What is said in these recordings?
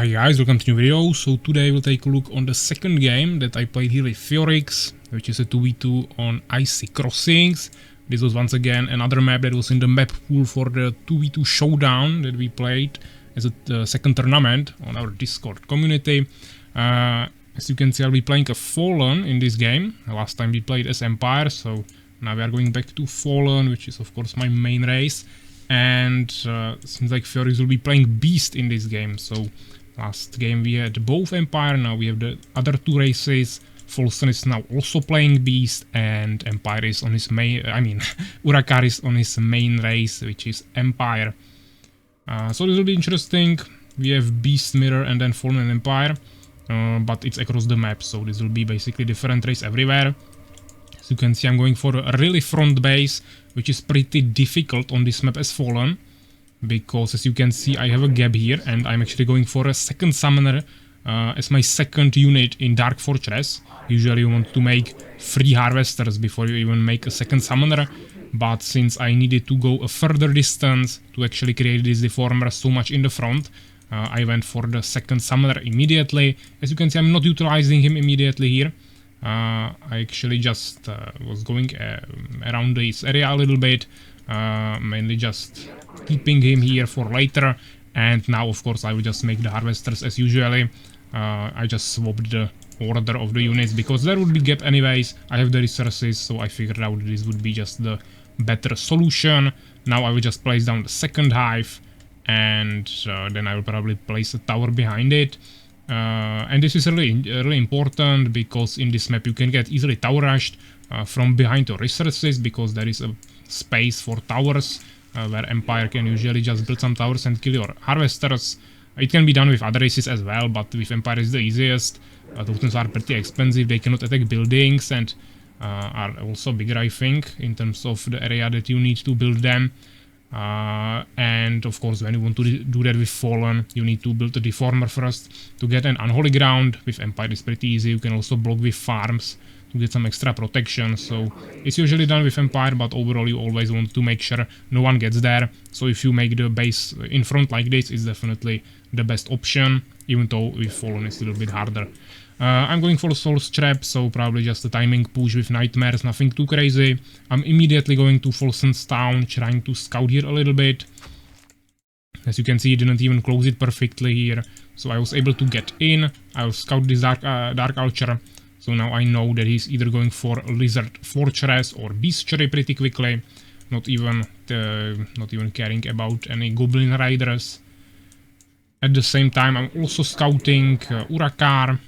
Hi guys, welcome to new video. So today we'll take a look on the second game that I played here with Theoryx, which is a 2v2 on icy crossings. This was once again another map that was in the map pool for the 2v2 showdown that we played as a second tournament on our Discord community. As you can see, I'll be playing a Fallen in this game. Last time we played as Empire, so now we are going back to Fallen, which is of course my main race. And seems like Theoryx will be playing Beast in this game, so last game we had both Empire, now we have the other two races. Folsson is now also playing Beast, and Empire is on his main, Urakaar is on his main race, which is Empire. So this will be interesting. We have Beast, Mirror, and then Fallen and Empire, but it's across the map, so this will be basically different race everywhere. As you can see, I'm going for a really front base, which is pretty difficult on this map as Fallen, because as you can see I have a gap here and I'm actually going for a second summoner as my second unit in Dark Fortress. Usually you want to make 3 harvesters before you even make a second summoner, but since I needed to go a further distance to actually create this deformer so much in the front, I went for the second summoner immediately. As you can see, I'm not utilizing him immediately here. I actually just was going around this area a little bit, mainly just keeping him here for later, and now of course I will just make the harvesters as usually. I just swapped the order of the units because there would be gap anyways. I have the resources, so I figured out this would be just the better solution. Now I will just place down the second hive, and then I will probably place a tower behind it. And this is really important, because in this map you can get easily tower rushed from behind the resources, because there is a space for towers where Empire can usually just build some towers and kill your harvesters. It can be done with other races as well, but with Empire is the easiest. Totems are pretty expensive, they cannot attack buildings, and are also bigger, I think, in terms of the area that you need to build them. And of course, when you want to do that with Fallen, you need to build a deformer first to get an unholy ground. With Empire it's pretty easy. You can also block with farms to get some extra protection, so it's usually done with Empire, but overall you always want to make sure no one gets there. So if you make the base in front like this, it's definitely the best option, even though with Fallen it's a little bit harder. I'm going for Soul's Trap, so probably just a timing push with Nightmares, nothing too crazy. I'm immediately going to Folson's town, trying to scout here a little bit. As you can see, he didn't even close it perfectly here, so I was able to get in. I will scout this Dark Archer, so now I know that he's either going for Lizard Fortress or Beastry pretty quickly, not even caring about any Goblin Riders. At the same time, I'm also scouting Urakaar,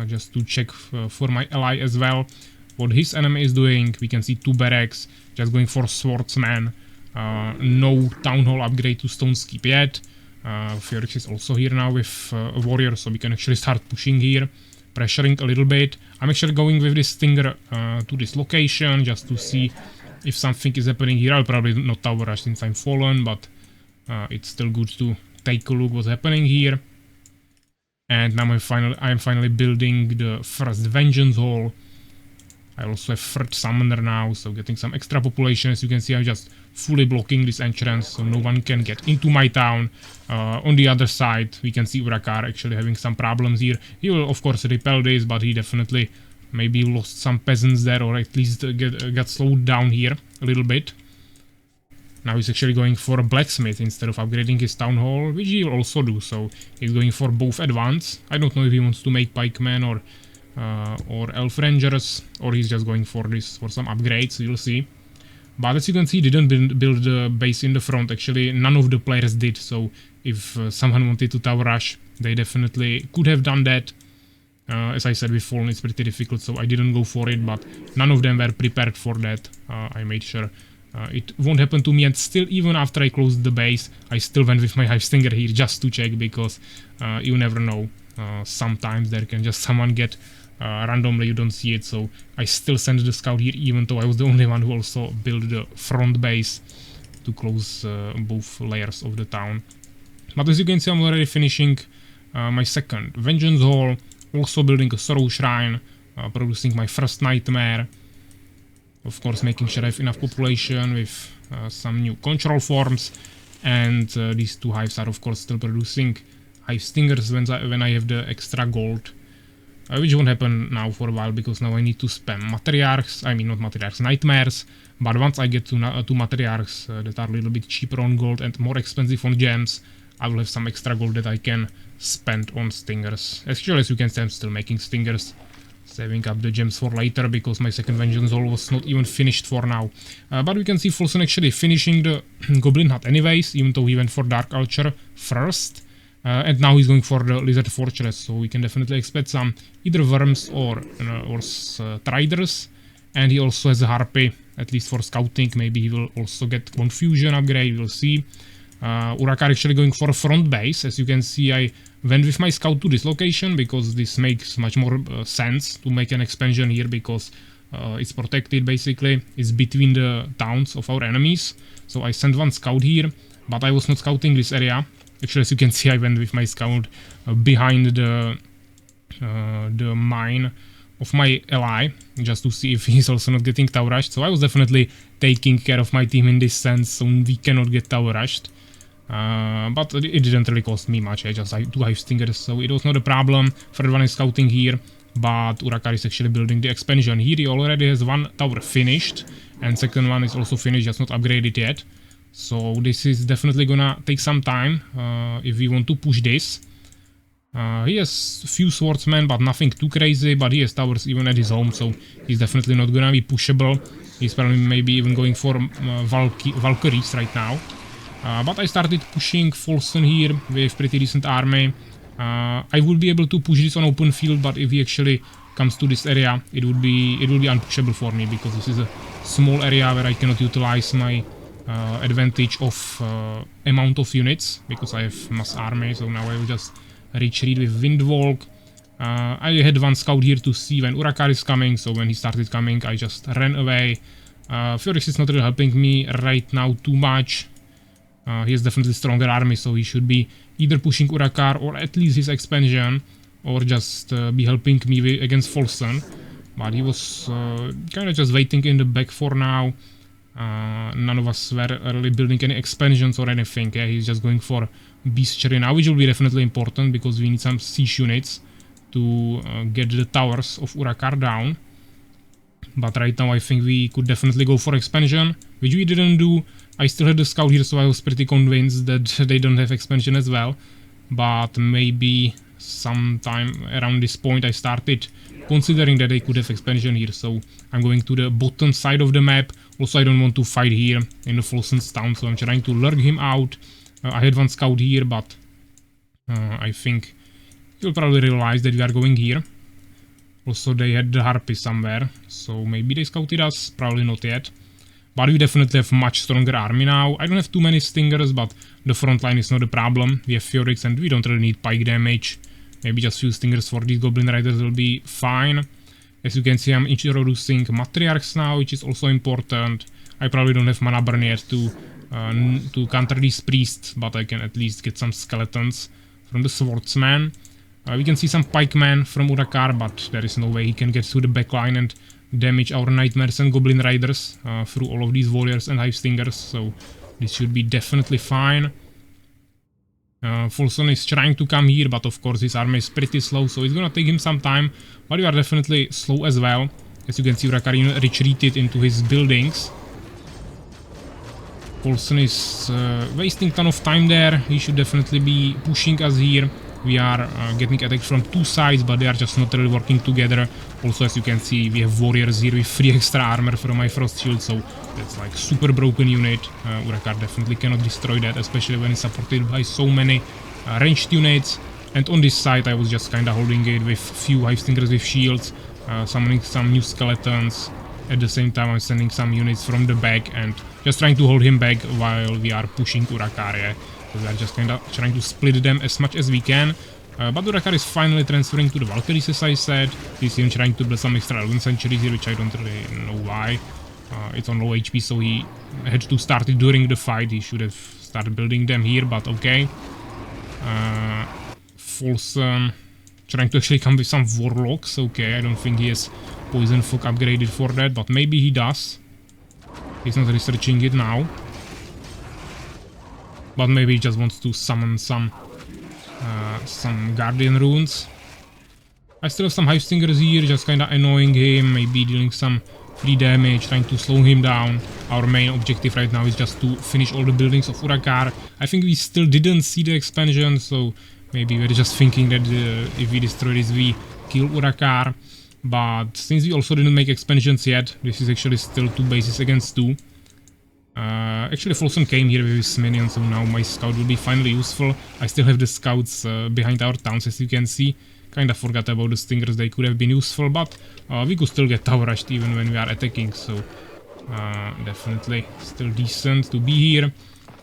just to check for my ally as well what his enemy is doing. We can see 2 barracks, just going for Swordsman. No Town Hall upgrade to Stone's Keep yet. Theoryx is also here now with a warrior, so we can actually start pushing here, pressuring a little bit. I'm actually going with this Stinger to this location just to see if something is happening here. I'll probably not tower rush since I'm Fallen, but it's still good to take a look what's happening here. And now I'm finally building the first Vengeance Hall. I also have third Summoner now, so getting some extra population. As you can see, I'm just fully blocking this entrance, so no one can get into my town. On the other side, we can see Urakaar actually having some problems here. He will of course repel this, but he definitely maybe lost some peasants there, or at least got slowed down here a little bit. Now he's actually going for a blacksmith instead of upgrading his town hall, which he'll also do, so he's going for both at once. I don't know if he wants to make pikemen or elf rangers, or he's just going for this for some upgrades, you'll see. But as you can see, he didn't build the base in the front. Actually, none of the players did, so if someone wanted to tower rush, they definitely could have done that. As I said, with Fallen it's pretty difficult, so I didn't go for it, but none of them were prepared for that. I made sure it won't happen to me, and still, even after I closed the base, I still went with my Hive Stinger here just to check, because you never know. Sometimes there can just someone get randomly, you don't see it, so I still sent the scout here, even though I was the only one who also built the front base to close both layers of the town. But as you can see, I'm already finishing my second Vengeance Hall, also building a Sorrow Shrine, producing my first Nightmare. Of course, making sure I have enough population with some new control forms, and these 2 hives are of course still producing Hive Stingers when I have the extra gold. Which won't happen now for a while, because now I need to spam Matriarchs, I mean not Matriarchs, Nightmares. But once I get to Matriarchs that are a little bit cheaper on gold and more expensive on gems, I will have some extra gold that I can spend on Stingers. Actually, as you can see, I'm still making Stingers, saving up the gems for later, because my second Vengeance Hall was not even finished for now. But we can see Folsson actually finishing the Goblin Hut anyways, even though he went for Dark Archer first. And now he's going for the Lizard Fortress, so we can definitely expect some either Worms or Triders. And he also has a Harpy, at least for scouting. Maybe he will also get Confusion upgrade, we'll see. Urakaar actually going for a front base. As you can see, I went with my scout to this location, because this makes much more sense to make an expansion here, because it's protected basically. It's between the towns of our enemies. So I sent one scout here, but I was not scouting this area. Actually, as you can see, I went with my scout behind the mine of my ally, just to see if he's also not getting tower rushed. So I was definitely taking care of my team in this sense, so we cannot get tower rushed. But it didn't really cost me much. I just had 2 Hive Stingers, so it was not a problem. Third one is scouting here, but Urakaar is actually building the expansion. Here he already has 1 tower finished, and second one is also finished, just not upgraded yet. So this is definitely gonna take some time if we want to push this. He has a few swordsmen, but nothing too crazy, but he has towers even at his home, so he's definitely not gonna be pushable. He's probably maybe even going for Valkyries right now. But I started pushing Folsson here with pretty decent army. I would be able to push this on open field, but if he actually comes to this area, it will be unpushable for me, because this is a small area where I cannot utilize my advantage of amount of units, because I have mass army. So now I will just retreat with Windwalk. I had 1 scout here to see when Urakaar is coming, so when he started coming I just ran away. Theoryx is not really helping me right now too much. He has definitely stronger army, so he should be either pushing Urakaar or at least his expansion, or just be helping me against Folsson. But he was kind of just waiting in the back for now. None of us were really building any expansions or anything. Yeah, he's just going for Bestiary now, which will be definitely important, because we need some siege units to get the towers of Urakaar down. But right now I think we could definitely go for expansion, which we didn't do. I still had the scout here, so I was pretty convinced that they don't have expansion as well. But maybe sometime around this point I started considering that they could have expansion here, so I'm going to the bottom side of the map. Also, I don't want to fight here in the Folsson's town, so I'm trying to lurk him out. I had 1 scout here, but I think he'll probably realize that we are going here. Also, they had the Harpy somewhere, so maybe they scouted us, probably not yet. But we definitely have much stronger army now. I don't have too many Stingers, but the front line is not a problem. We have Theoryx and we don't really need pike damage. Maybe just few Stingers for these Goblin Riders will be fine. As you can see, I'm introducing Matriarchs now, which is also important. I probably don't have mana burn yet to counter these priests, but I can at least get some skeletons from the swordsman. We can see some pikemen from Urakaar, but there is no way he can get through the backline and damage our Nightmares and Goblin Riders through all of these warriors and Hive Stingers, so this should be definitely fine. Folsson is trying to come here, but of course his army is pretty slow, so it's gonna take him some time, but we are definitely slow as well. As you can see, Urakaar retreated into his buildings. Folsson is wasting a ton of time there. He should definitely be pushing us here. We are getting attacked from 2 sides, but they are just not really working together. Also, as you can see, we have warriors here with 3 extra armor from my frost shield, so that's like super broken unit. Urakaar definitely cannot destroy that, especially when it's supported by so many ranged units. And on this side, I was just kinda holding it with few Hive Stingers with shields, summoning some new skeletons. At the same time, I'm sending some units from the back and just trying to hold him back while we are pushing Urakaar. Yeah? So we are just kinda trying to split them as much as we can. But Urakaar is finally transferring to the Valkyries, as I said. He's even trying to build some extra 11 centuries here, which I don't really know why. It's on low HP, so he had to start it during the fight. He should have started building them here, but okay. Folsson trying to actually come with some Warlocks. Okay, I don't think he has Poison Fog upgraded for that, but maybe he does. He's not researching it now. But maybe he just wants to summon some some Guardian runes. I still have some Hive Stingers here, just kinda annoying him, maybe dealing some free damage, trying to slow him down. Our main objective right now is just to finish all the buildings of Urakaar. I think we still didn't see the expansion, so maybe we're just thinking that if we destroy this, we kill Urakaar. But since we also didn't make expansions yet, this is actually still 2 bases against 2. Actually, Folsson came here with his minions, so now my scout will be finally useful. I still have the scouts behind our towns, as you can see. Kinda forgot about the Stingers, they could have been useful, but we could still get tower rushed even when we are attacking, so definitely still decent to be here.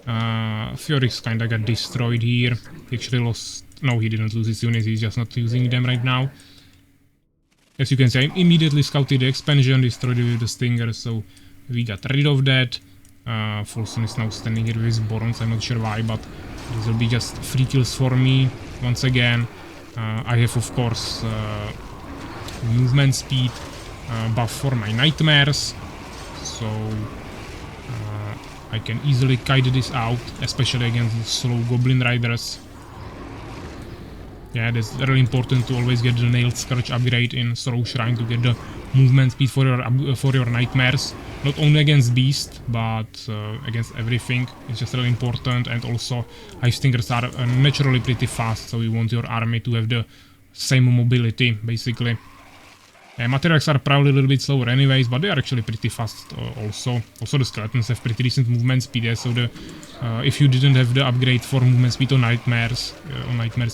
Theoryx kinda got destroyed here. He actually lost... No, he didn't lose his units, he's just not using them right now. As you can see, I immediately scouted the expansion, destroyed it with the Stingers, so we got rid of that. Folsson is now standing here with his Borons, I'm not sure why, but this will be just 3 kills for me once again. I have, of course, movement speed buff for my nightmares, so I can easily kite this out, especially against the slow Goblin Riders. Yeah, that's really important to always get the Nailed Scourge upgrade in Sorrow Shrine to get the movement speed for your nightmares. Not only against Beast, but against everything. It's just really important, and also Hive Stingers are naturally pretty fast, so you want your army to have the same mobility, basically. Materials are probably a little bit slower anyways, but they are actually pretty fast also. Also the Skeletons have pretty decent movement speed, yeah, so if you didn't have the upgrade for movement speed on Nightmares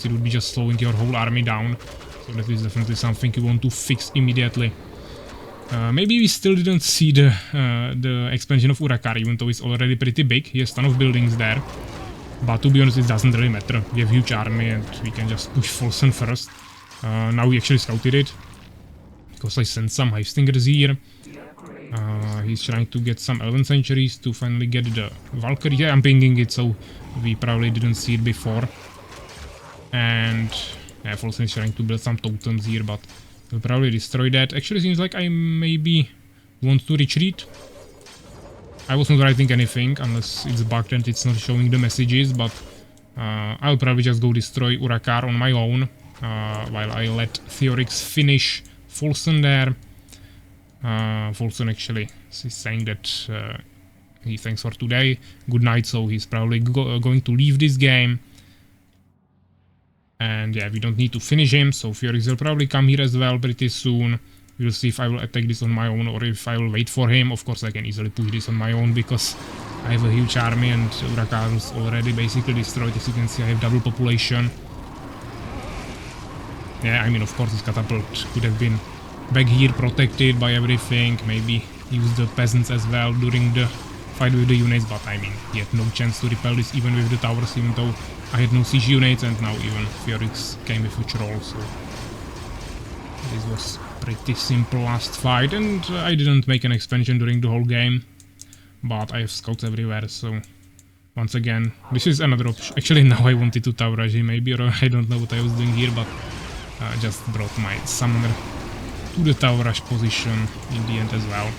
it would be just slowing your whole army down. So that is definitely something you want to fix immediately. Maybe we still didn't see the expansion of Urakaar, even though it's already pretty big. He has a ton of buildings there. But to be honest, it doesn't really matter. We have a huge army and we can just push Folsson first. Now we actually scouted it, because I sent some Hive Stingers here. He's trying to get some Elven Sanctuaries to finally get the Valkyrie. Yeah, I'm pinging it, so we probably didn't see it before. And yeah, Folsson is trying to build some totems here, but we'll probably destroy that. Actually, seems like I maybe want to retreat. I was not writing anything, unless it's bugged and it's not showing the messages, but I'll probably just go destroy Urakaar on my own, while I let Theoryx finish Folsson there. Folsson actually is saying that he thanks for today, good night, so he's probably going to leave this game. And yeah, we don't need to finish him, so Theoryx will probably come here as well pretty soon. We'll see if I will attack this on my own or if I will wait for him. Of course, I can easily push this on my own because I have a huge army and Urakaar is already basically destroyed. As you can see, I have double population. Yeah, I mean, of course, this catapult could have been back here protected by everything. Maybe use the peasants as well during the fight with the units, but I mean, he had no chance to repel this even with the towers, even though I had no siege units, and now even Theoryx came with a troll, so this was pretty simple last fight, and I didn't make an expansion during the whole game, but I have scouts everywhere, so once again, this is another option. Actually, now I wanted to tower rush him maybe, or I don't know what I was doing here, but just brought my summoner to the tower rush position in the end as well.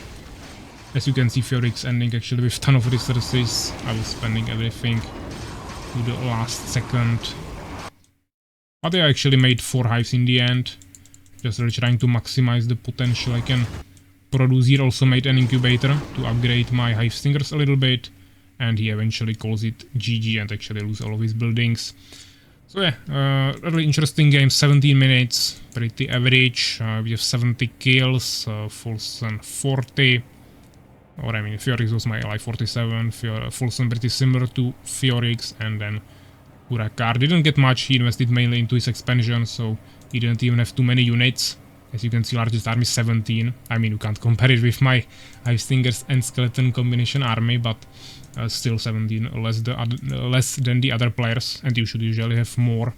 As you can see, Theoryx ending actually with a ton of resources. I was spending everything to the last second. But I actually made 4 hives in the end. Just really trying to maximize the potential I can produce here. Also made an incubator to upgrade my Hive Stingers a little bit. And he eventually calls it GG and actually lose all of his buildings. So yeah, really interesting game, 17 minutes, pretty average. We have 70 kills, Folsson 40. Or I mean, Theoryx was my ally, 47. Folsson pretty similar to Theoryx, and then Urakaar didn't get much. He invested mainly into his expansion, so he didn't even have too many units. As you can see, largest army 17. I mean, you can't compare it with my Hive Stingers and Skeleton combination army, but still 17 less than the other players, and you should usually have more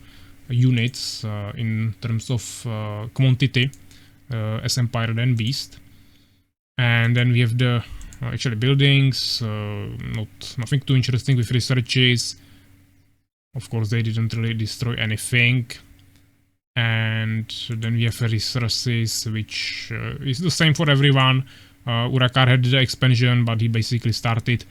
units in terms of quantity as Empire than Beast. And then we have the actually buildings, nothing too interesting with researches. Of course, they didn't really destroy anything. And then we have resources, which is the same for everyone. Urakaar had the expansion, but he basically started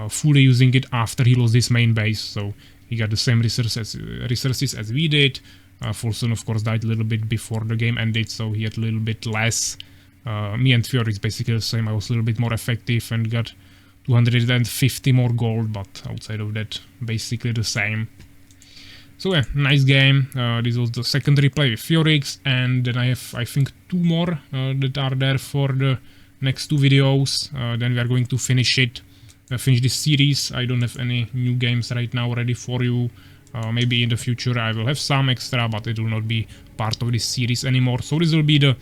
fully using it after he lost his main base, so he got the same resources as we did. Folsson, of course, died a little bit before the game ended, so he had a little bit less. Me and Theoryx basically the same. I was a little bit more effective and got 250 more gold, but outside of that, basically the same. So yeah, nice game. This was the second replay with Theoryx, and then I have, I think, 2 more that are there for the next 2 videos. Then we are going to finish it, finish this series. I don't have any new games right now ready for you. Maybe in the future I will have some extra, but it will not be part of this series anymore. So this will be the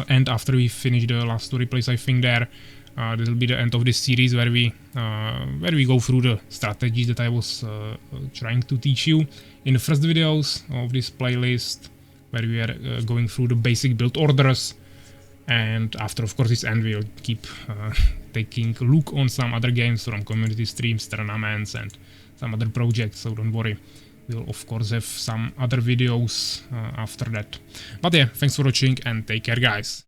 end after we finish the last 2 replays, I think there. This will be the end of this series where we go through the strategies that I was trying to teach you in the first videos of this playlist, where we are going through the basic build orders. And after, of course, this end, we'll keep taking a look on some other games from community streams, tournaments, and some other projects, so don't worry. We'll, of course, have some other videos after that. But yeah, thanks for watching and take care, guys.